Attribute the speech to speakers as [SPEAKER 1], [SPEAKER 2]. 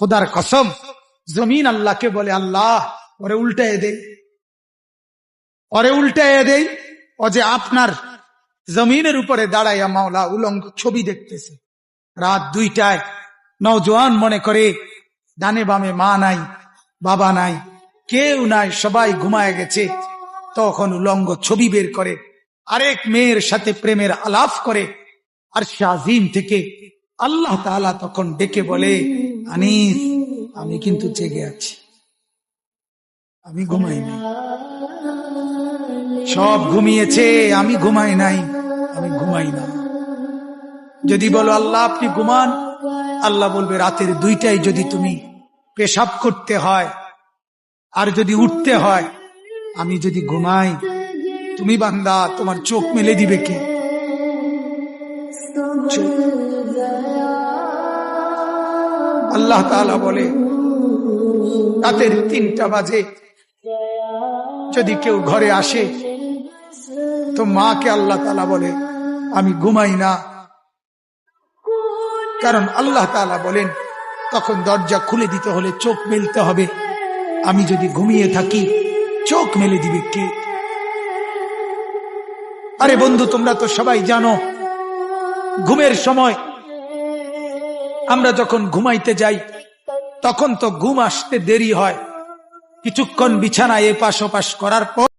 [SPEAKER 1] খোদার কসম, জমিন আল্লাহকে বলে, আল্লাহ ওরে উল্টায় দেই, ওরে উল্টায় দেই। ও যে আপনার জমিনের উপরে দাঁড়াইয়া মাওলা উলঙ্গ ছবি দেখতেছে। রাত 2টায় নওজোয়ান মনে করে ডানে বামে মা নাই, বাবা নাই, কেউ নাই, সবাই ঘুমায় গেছে। তখন উলঙ্গ ছবি বের করে আরেক মেয়ের সাথে প্রেমের আলাপ করে। আর শাজিম থেকে আল্লাহ তাআলা তখন ডেকে বলে, আনিস আমি কিন্তু জেগে আছি, আমি ঘুমাই নাই। সব ঘুমিয়েছে, আমি ঘুমাই নাই, আমি ঘুমাই না। যদি বলো আল্লাহ আপনি ঘুমান, আল্লাহ বলবে রাতের 2টায় যদি তুমি পেশাব করতে হয় আর যদি উঠতে হয়, আমি যদি ঘুমাই, তুমি বান্দা তোমার চোখ মেলে দিবে কে? আল্লাহ তাআলা বলে রাতের 3টা বাজে যদি কেউ ঘরে আসে, তো মাকে আল্লাহ তাআলা বলে আমি ঘুমাই না। কারণ আল্লাহ তাআলা বলেন তখন দরজা খুলে দিতে হলে চোখ মেলতে হবে। আমি যদি ঘুমিয়ে থাকি, চোখ মেলে দিবে কে? আরে বন্ধু, তোমরা তো সবাই জানো ঘুমের সময় আমরা যখন ঘুমাইতে যাই তখন তো ঘুম আসতে দেরি হয়। কিছুক্ষণ বিছানায় এপাশ ওপাশ করার পর